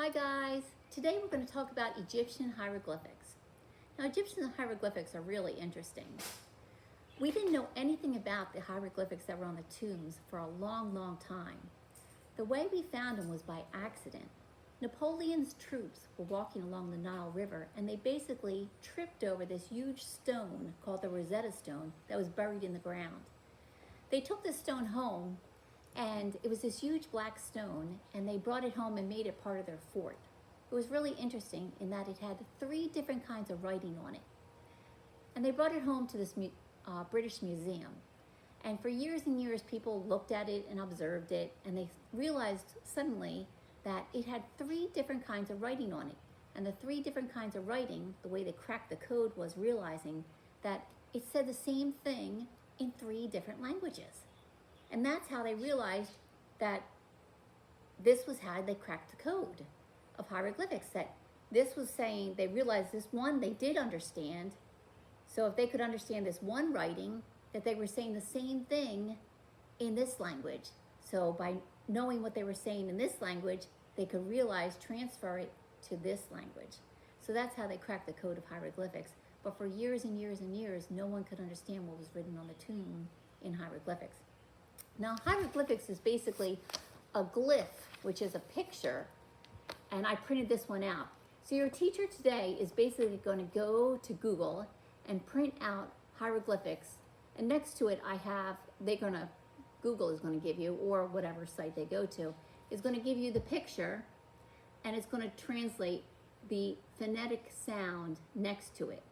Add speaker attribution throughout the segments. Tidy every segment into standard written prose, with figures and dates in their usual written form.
Speaker 1: Hi guys! Today we're going to talk about Egyptian hieroglyphics. Now Egyptian hieroglyphics are really interesting. We didn't know anything about the hieroglyphics that were on the tombs for a long time. The way we found them was by accident. Napoleon's troops were walking along the Nile River and they basically tripped over this huge stone called the Rosetta Stone that was buried in the ground. They took the stone home and it was this huge black stone, and they brought it home and made it part of their fort. It was really interesting in that it had 3 different kinds of writing on it. And they brought it home to this British museum. And for years and years, people looked at it and observed it, and they realized suddenly that it had 3 different kinds of writing on it. And the 3 different kinds of writing, the way they cracked the code was realizing that it said the same thing in 3 different languages. And that's how they realized that this was how they cracked the code of hieroglyphics. That this was saying, they realized this one they did understand. So if they could understand this one writing, that they were saying the same thing in this language. So by knowing what they were saying in this language, they could realize, transfer it to this language. So that's how they cracked the code of hieroglyphics. But for years and years and years, no one could understand what was written on the tomb in hieroglyphics. Now, hieroglyphics is basically a glyph, which is a picture, and I printed this one out. So your teacher today is basically going to go to Google and print out hieroglyphics, and next to it Google is going to give you, or whatever site they go to, is going to give you the picture, and it's going to translate the phonetic sound next to it.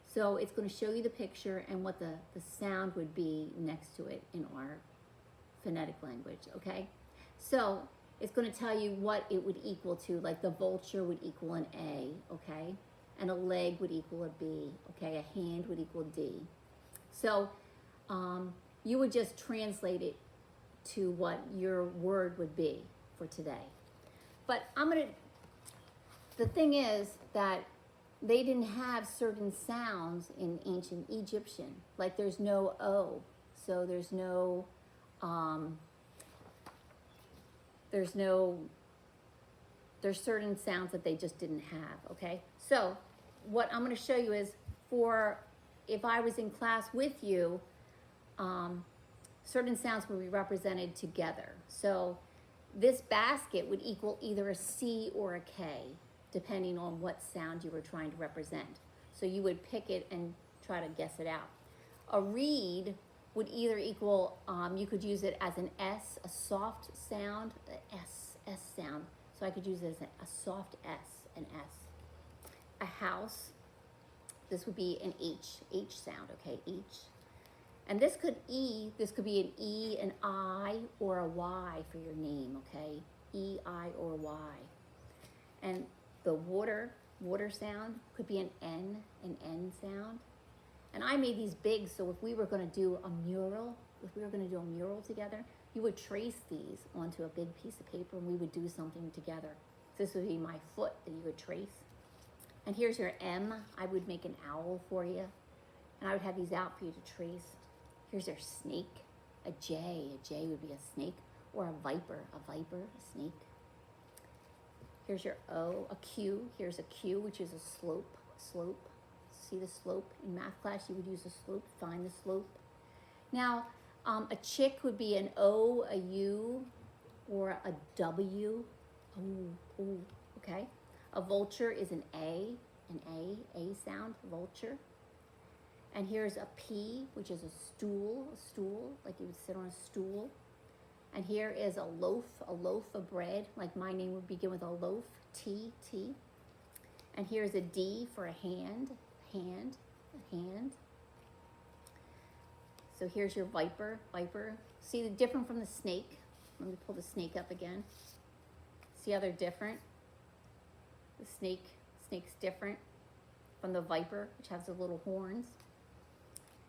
Speaker 1: So it's going to show you the picture and what the sound would be next to it in our phonetic language, okay? So it's going to tell you what it would equal to, like the vulture would equal an A, okay? And a leg would equal a B, okay? A hand would equal D. So you would just translate it to what your word would be for today. But the thing is that they didn't have certain sounds in ancient Egyptian. Like there's no O, so there's certain sounds that they just didn't have, okay? So what I'm going to show you is, if I was in class with you, certain sounds would be represented together. So this basket would equal either a C or a K, depending on what sound you were trying to represent. So you would pick it and try to guess it out. A reed would either equal, you could use it as an S, a soft sound, S sound. So I could use it as a soft S, an S. A house, this would be an H sound, okay, H. And this could be an E, an I, or a Y for your name, okay? E, I, or Y. And the water sound could be an N sound. And I made these big, so if we were going to do a mural, together, you would trace these onto a big piece of paper and we would do something together. So this would be my foot that you would trace. And here's your M. I would make an owl for you. And I would have these out for you to trace. Here's your snake, a J. A J would be a snake. Or a viper, a snake. Here's your O, a Q. Here's a Q, which is a slope. See the slope? In math class, you would use a slope, find the slope. Now, a chick would be an O, a U, or a W. Ooh, okay. A vulture is an A sound, vulture. And here's a P, which is a stool, like you would sit on a stool. And here is a loaf of bread, like my name would begin with a loaf, T. And here's a D for a hand. So here's your viper. See the different from the snake? Let me pull the snake up again. See how they're different? The snake's different from the viper, which has the little horns.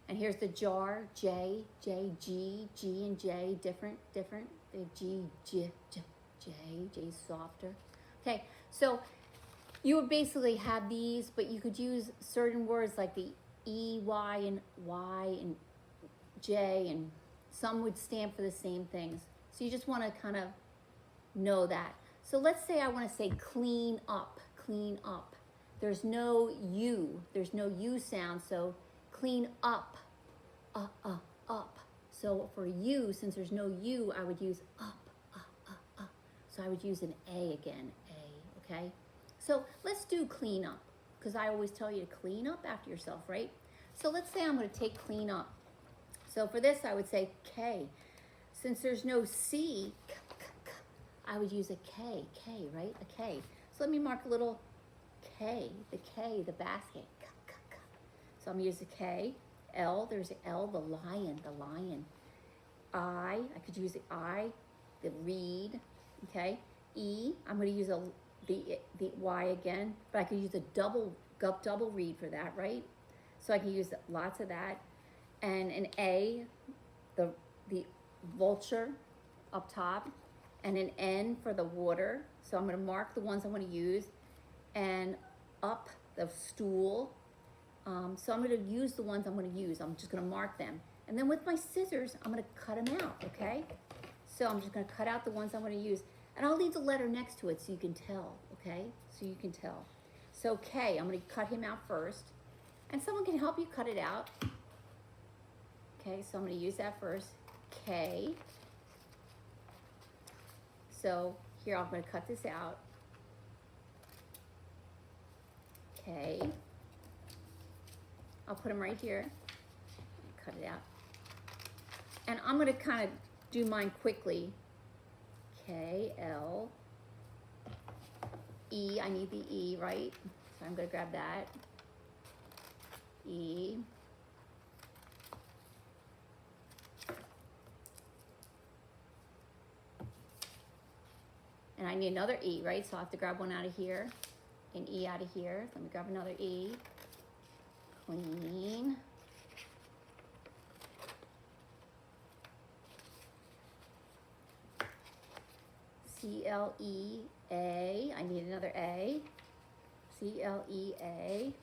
Speaker 1: And here's the jar, J, G and J, different. They have J's softer. Okay, so you would basically have these, but you could use certain words like the E, Y, and J, and some would stand for the same things. So you just want to kind of know that. So let's say I want to say clean up, clean up. There's no U sound, so clean up, up. So for U, since there's no U, I would use up. So I would use an A again, A, okay? So let's do clean up, because I always tell you to clean up after yourself, right? So let's say I'm going to take clean up. So for this, I would say K. Since there's no C, I would use a K, right? A K. So let me mark a little K, the basket. So I'm going to use a K. L, there's an L, the lion. I could use the I, the reed, okay? E, I'm going to use the Y again, but I could use a double reed for that, right? So I can use lots of that. And an A, the vulture up top, and an N for the water. So I'm going to mark the ones I want to use, and up, the stool. So I'm going to use the ones I'm going to use. I'm just going to mark them. And then with my scissors, I'm going to cut them out, okay? So I'm just going to cut out the ones I'm going to use. And I'll leave the letter next to it so you can tell, okay? So you can tell. So K, I'm going to cut him out first. And someone can help you cut it out. Okay, so I'm going to use that first. K. So here I'm going to cut this out. K. I'll put them right here. Cut it out. And I'm going to kind of do mine quickly. K, L, E. I need the E, right? So I'm going to grab that. E. And I need another E, right? So I'll have to grab one out of here, an E out of here. Let me grab another E. Clean. C-L-E-A. I need another A. C-L-E-A.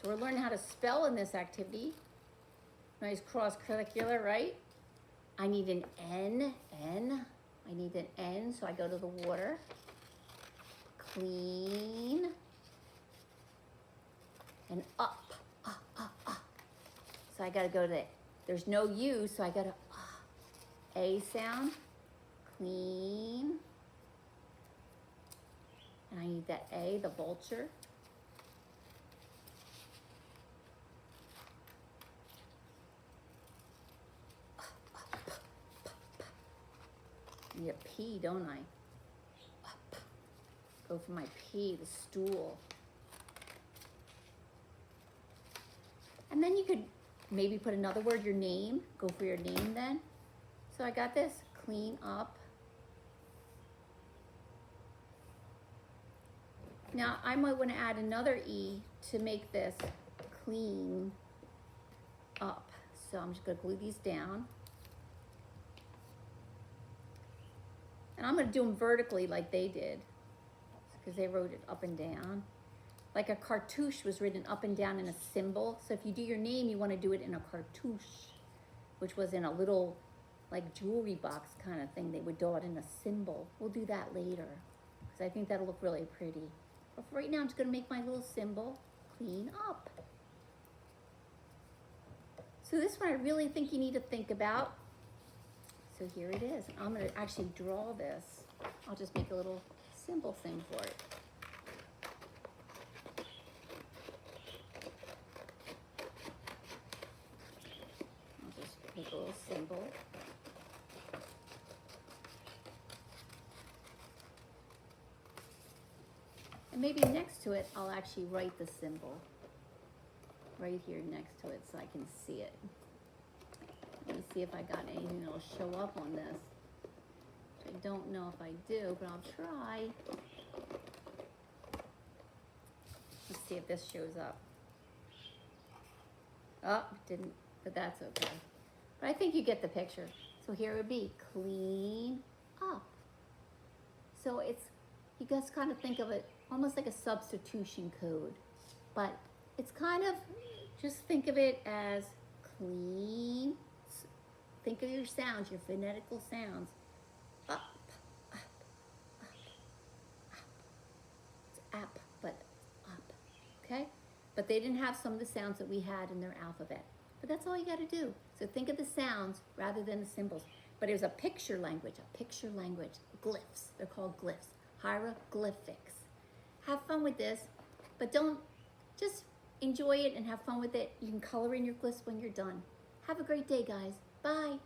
Speaker 1: So we're learning how to spell in this activity. Nice cross-curricular, right? I need an N, N. I need an N, so I go to the water. Clean. And up. So I gotta go to, there's no U, so I gotta, A sound. Clean. And I need that A, the vulture. I need a P, don't I? Up. Go for my P, the stool. And then you could maybe put another word, your name. Go for your name then. So I got this, clean up. Now I might want to add another E to make this clean up. So I'm just going to glue these down. And I'm going to do them vertically like they did, because they wrote it up and down. Like a cartouche was written up and down in a symbol. So if you do your name, you want to do it in a cartouche, which was in a little like jewelry box kind of thing. They would draw it in a symbol. We'll do that later, because I think that'll look really pretty. But for right now, I'm just going to make my little symbol clean up. So this one I really think you need to think about. So here it is. I'm going to actually draw this. I'll just make a little symbol thing for it. I'll just make a little symbol. And maybe next to it, I'll actually write the symbol right here next to it so I can see it. Let me see if I got anything that'll show up on this. I don't know if I do, but I'll try. Let's see if this shows up. Oh, it didn't, but that's okay. But I think you get the picture. So here it would be clean up. So it's, you guys kind of think of it almost like a substitution code, but it's kind of, just think of it as clean. Think of your sounds, your phonetical sounds. Up, up, up, up. It's up, but up, okay? But they didn't have some of the sounds that we had in their alphabet. But that's all you got to do. So think of the sounds rather than the symbols. But there's a picture language, glyphs. They're called glyphs, hieroglyphics. Have fun with this, but don't just enjoy it and have fun with it. You can color in your glyphs when you're done. Have a great day, guys. Bye.